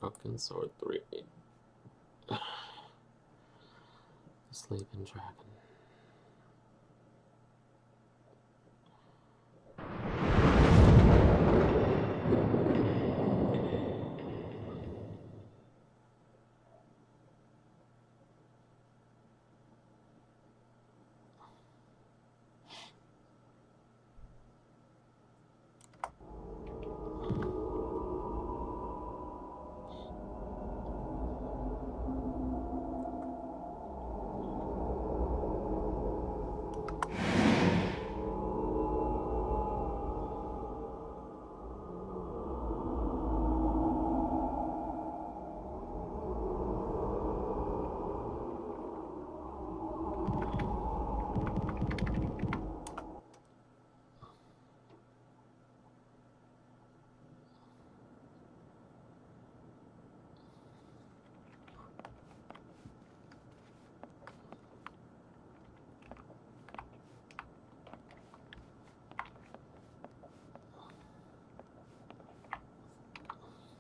Fucking sword 3. The sleeping dragon.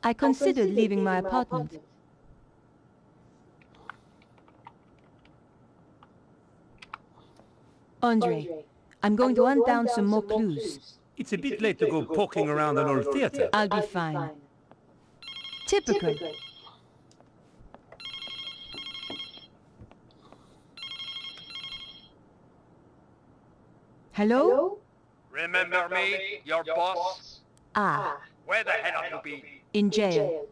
I considered leaving my apartment. Andre, I'm going to hunt down some more clues. It's a bit late to go poking around an old theater. I'll be fine. Typical. Hello? Remember me, your boss? Ah, Where the hell have you been? in jail.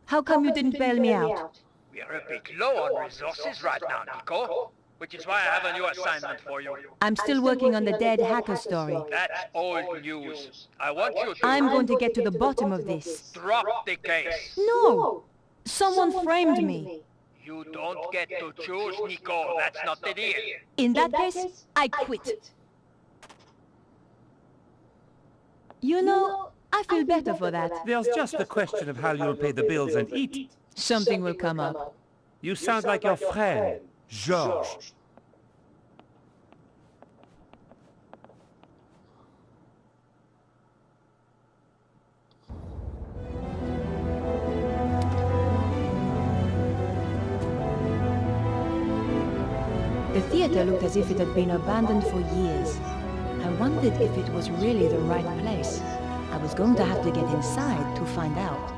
How come you didn't bail me out? We are a bit low on resources right now, Nico. Which is why I have a new assignment for you. I'm still working on the dead hacker story. That's old news. I want you to... I'm going to get to the bottom of this. Drop the case. No! Someone framed me. You don't get to choose, Nico. That's not the deal. In that case, I quit. You know, I feel better for that. There's just the question of how you'll pay the bills and eat. Something will come up. You sound like your friend, Georges. The theater looked as if it had been abandoned for years. I wondered if it was really the right place. I was going to have to get inside to find out.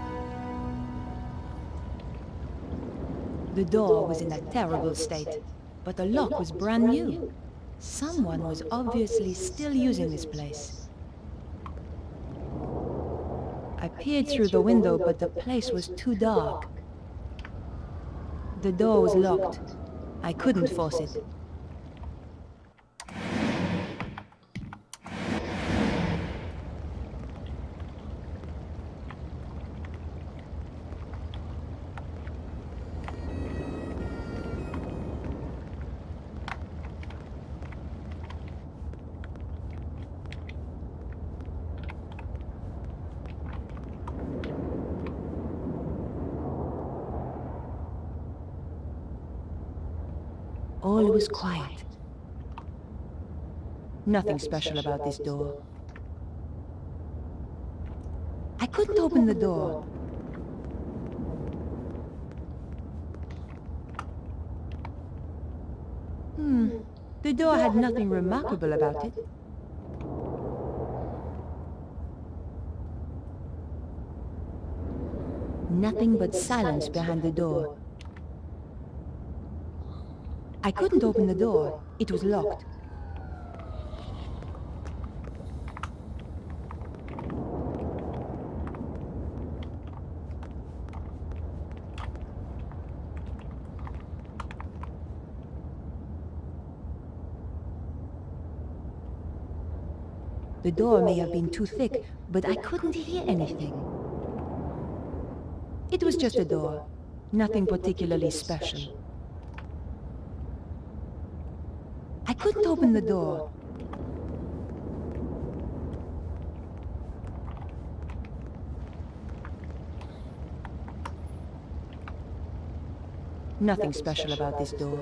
The door was in a terrible state, but the lock was brand new. Someone was obviously still using this place. I peered through the window, but the place was too dark. The door was locked. I couldn't force it. All was quiet. Nothing special about this door. I couldn't open the door. The door had nothing remarkable about it. Nothing but silence behind the door. I couldn't open the door. It was locked. The door may have been too thick, but I couldn't hear anything. It was just a door. Nothing particularly special. I couldn't open the door. Nothing special about this door.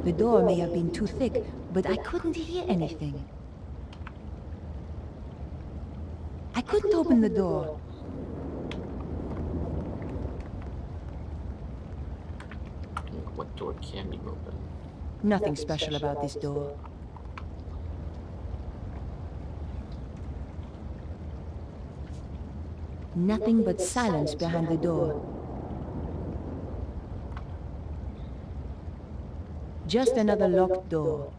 The door may have been too thick, but I couldn't hear anything. I couldn't open the door. What door can you open? Nothing special about this door. Nothing but silence behind the door. Just another locked door.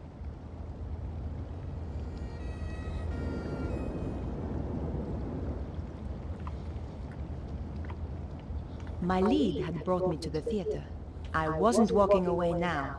My lead had brought me to the theater. I wasn't walking away now.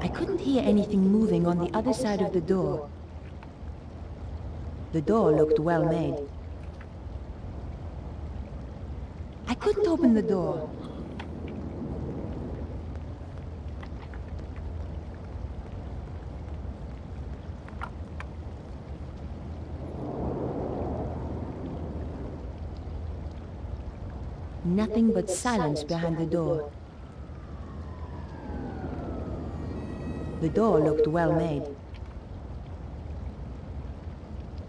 I couldn't hear anything moving on the other side of the door. The door looked well made. I couldn't open the door. Nothing but silence behind the door. The door looked well made.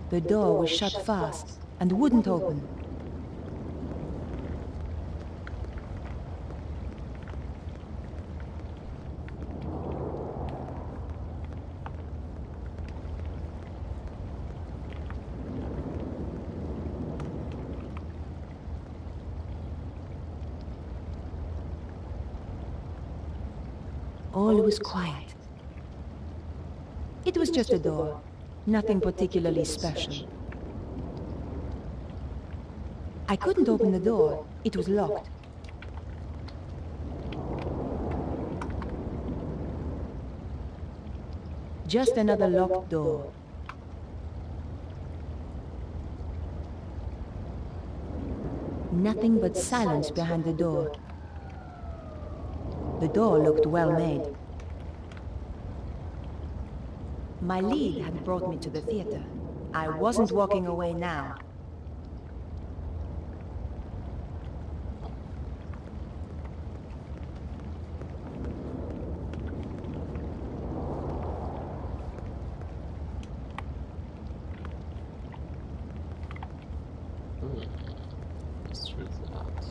The door was shut fast and wouldn't open. All was quiet. It was just a door, nothing particularly special. I couldn't open the door, it was locked. Just another locked door. Nothing but silence behind the door. The door looked well made. My lead had brought me to the theater. I wasn't walking away now. Let's try that.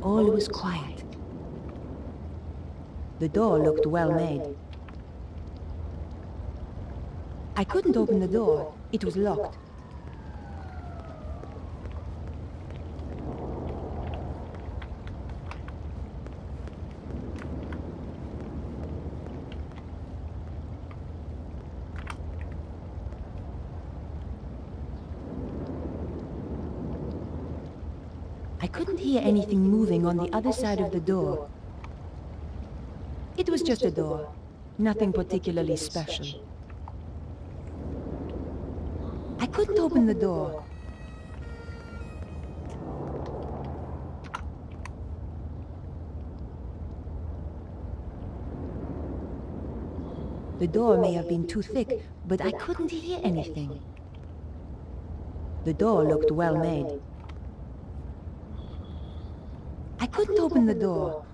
All was quiet. The door looked well made. I couldn't open the door. It was locked. I couldn't hear anything moving on the other side of the door. It was just a door, nothing particularly special. I couldn't open the door. The door may have been too thick, but I couldn't hear anything. The door looked well made. I couldn't open the door.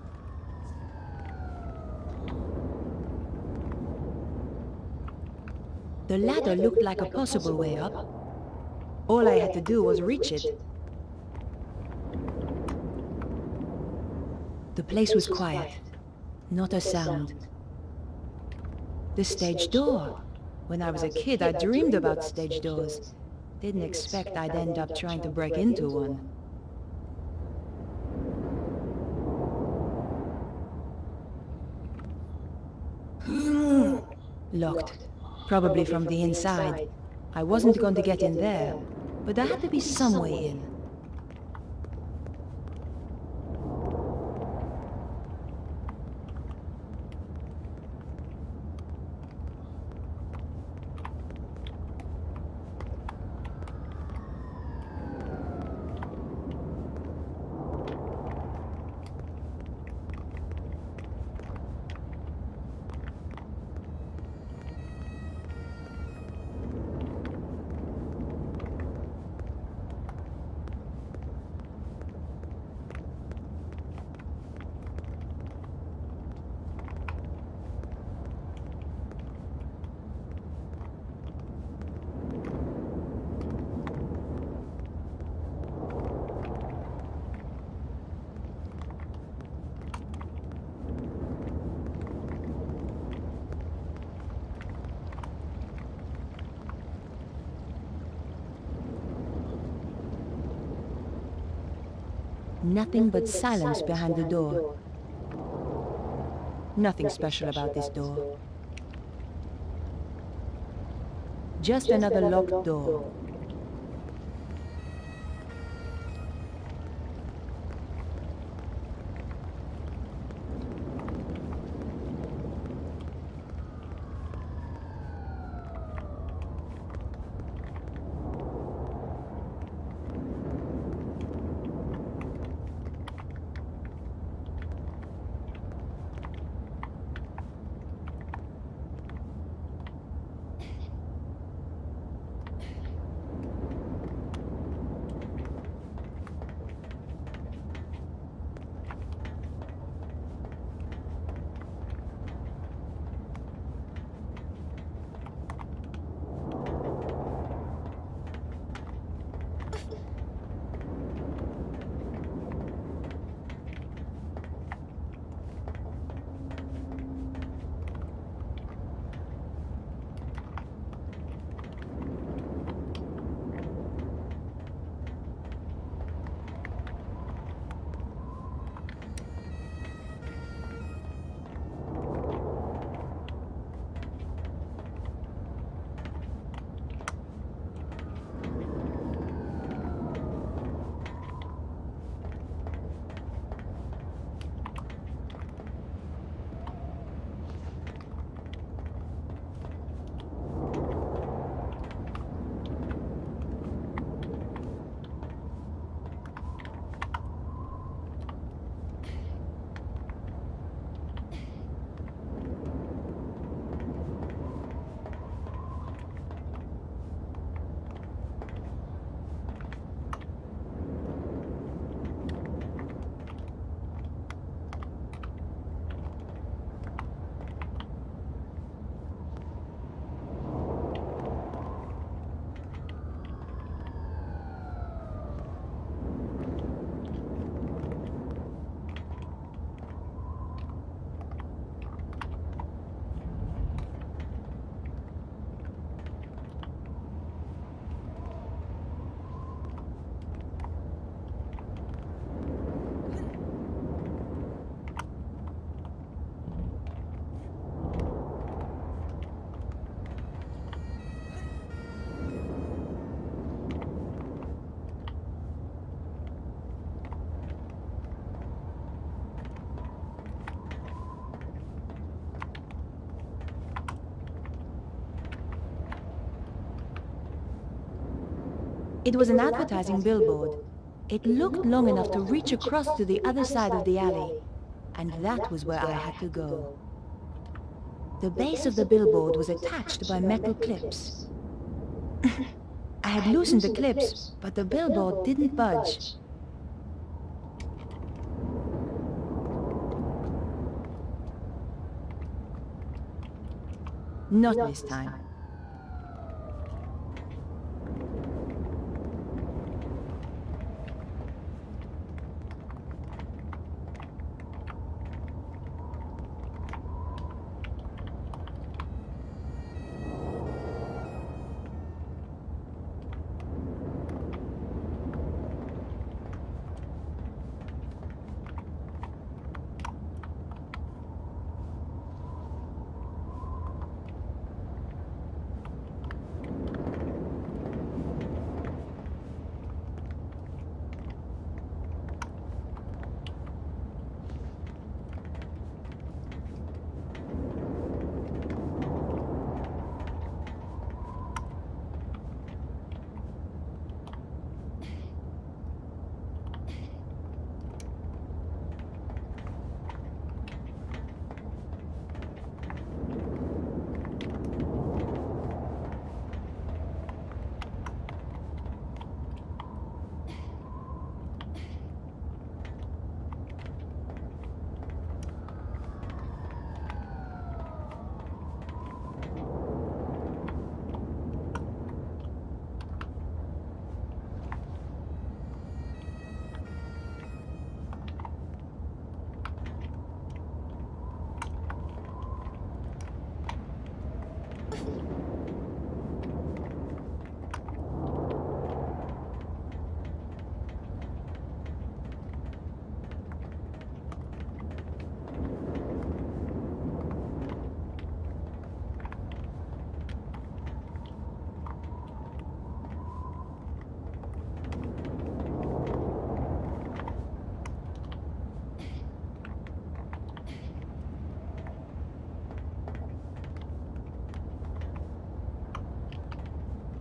The ladder looked like a possible way up. All I had to do was reach it. place was quiet. Not a sound. The stage door. When I was a kid, I dreamed about stage doors. Didn't expect I'd end up trying to break into one. Locked. Probably from the inside. I wasn't going to get in there, but there had to be some way in. Nothing but silence behind the door. Nothing special about this door. Just another locked door. It was an advertising billboard. It looked long enough to reach across to the other side of the alley, and that was where I had to go. The base of the billboard was attached by metal clips. I had loosened the clips, but the billboard didn't budge. Not this time.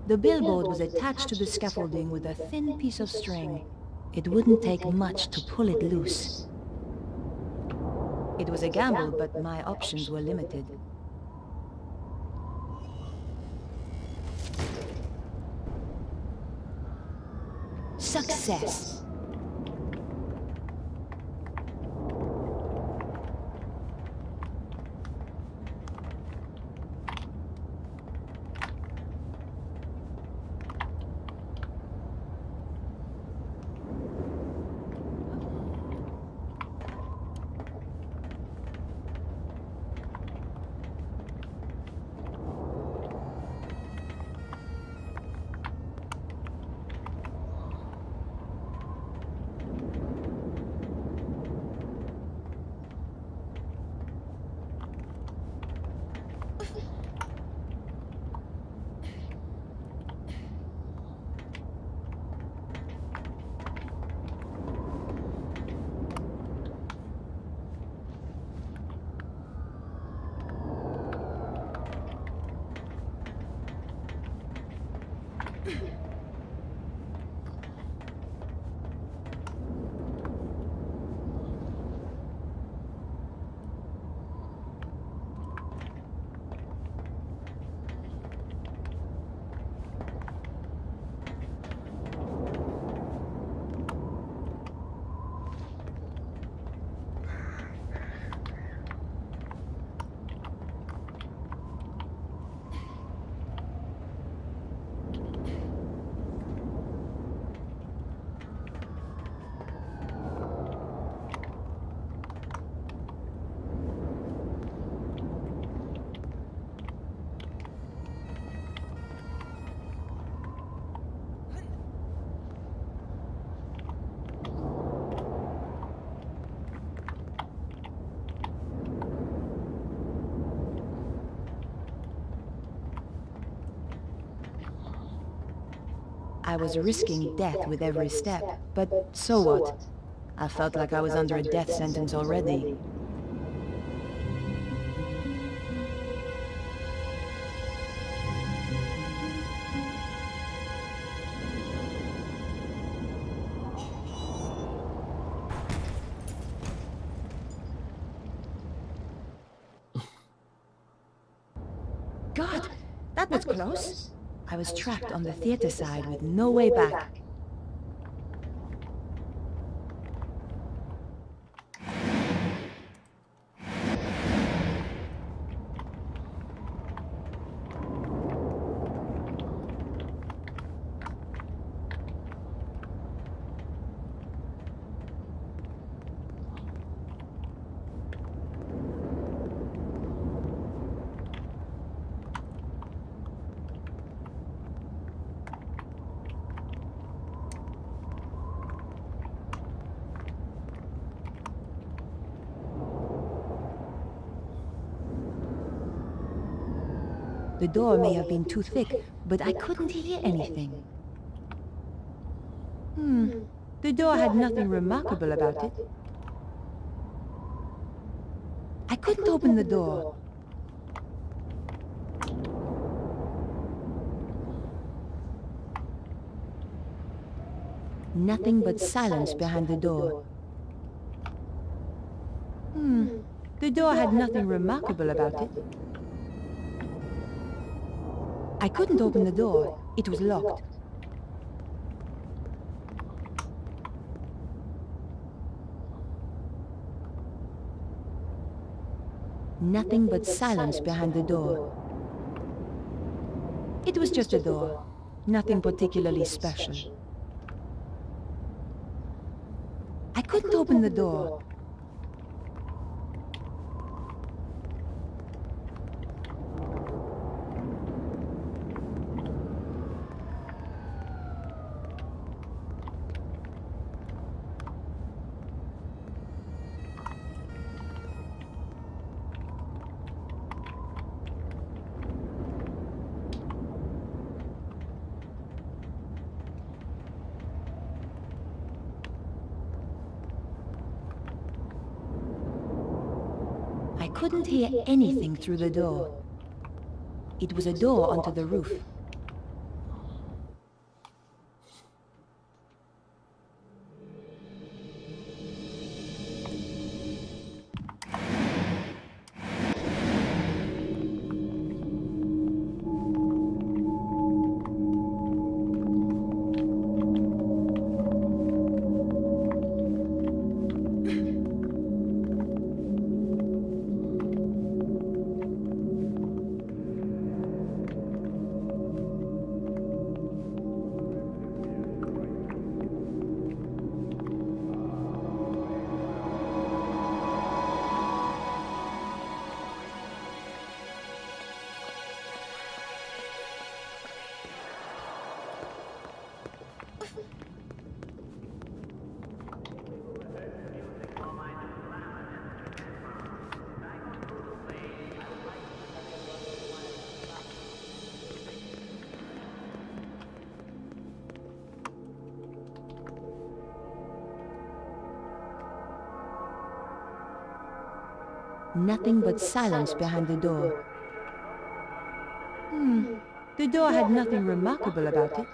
The billboard was attached to the scaffolding with a thin piece of string. It wouldn't take much to pull it loose. It was a gamble, but my options were limited. Success! I was risking death with every step, but so what? I felt like I was under a death sentence already. God, that was close. I was trapped on the theater side with no way back. The door may have been too thick, but I couldn't hear anything. The door had nothing remarkable about it. I couldn't open the door. Nothing but silence behind the door. The door had nothing remarkable about it. I couldn't open the door. It was locked. Nothing but silence behind the door. It was just a door. Nothing particularly special. I couldn't open the door. I couldn't hear anything through the door. It was a door onto the roof. Nothing but silence behind the door. The door had nothing remarkable about it.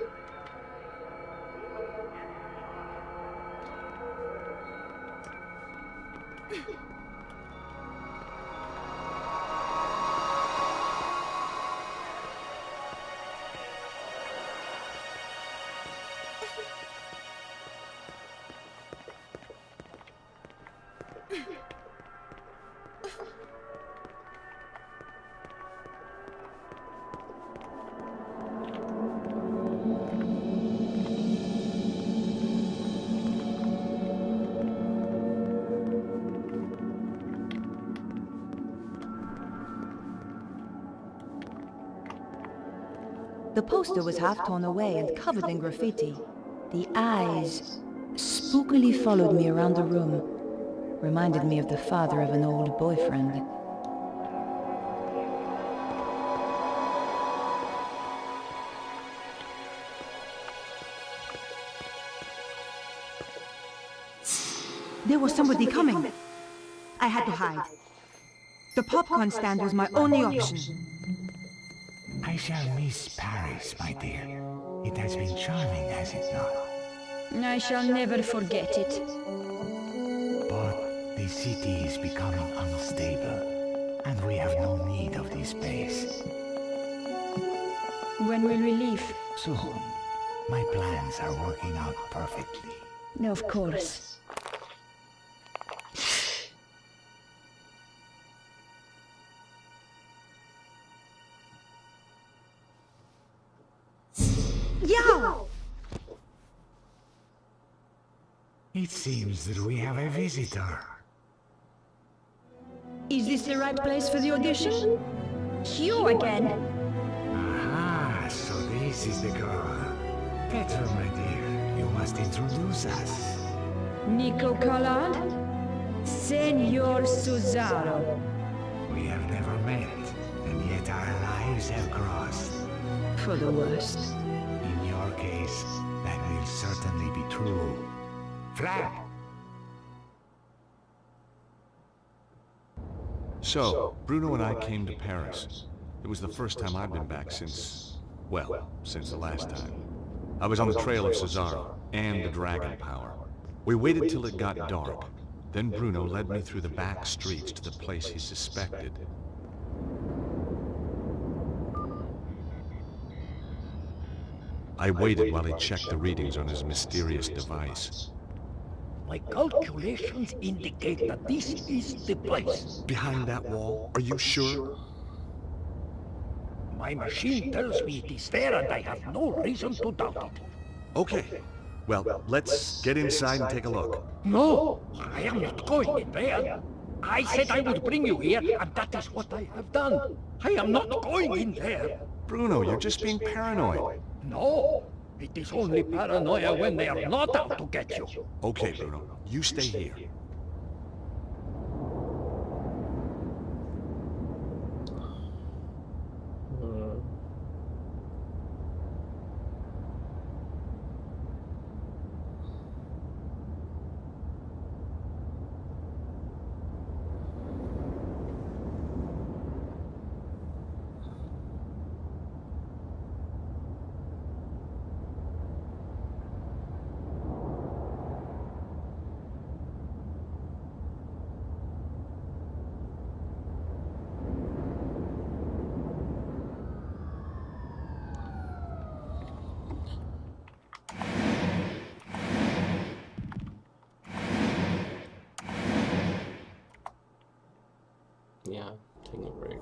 The poster was half torn away and covered in graffiti. The eyes spookily followed me around the room. Reminded me of the father of an old boyfriend. There was somebody coming. I had to hide. The popcorn stand was my only option. I shall miss Paris, my dear. It has been charming, has it not? I shall never forget it. But the city is becoming unstable, and we have no need of this space. When will we leave? Soon. My plans are working out perfectly. Of course. Yow! It seems that we have a visitor. Is this the right place for the audition? You again? Aha, so this is the girl. Petra, my dear, you must introduce us. Nico Collard? Senor Suzaro. We have never met, and yet our lives have crossed. For the worst. In your case, that will certainly be true. Flap! So, Bruno and I came to Paris. It was the first time I'd been back since, well, since the last time. I was on the trail of Cesaro and the Dragon Power. We waited till it got dark. Then Bruno led me through the back streets to the place he suspected. I waited while he checked the readings on his mysterious device. My calculations indicate that this is the place. Behind that wall? Are you sure? My machine tells me it is there and I have no reason to doubt it. Okay. Well, let's get inside and take a look. No, I am not going in there. I said I would bring you here, and that is what I have done. I am not going in there. Bruno, you're just being paranoid. No, it is only paranoia when they are not out to get you. Okay, Bruno, you stay here. Yeah, taking a break.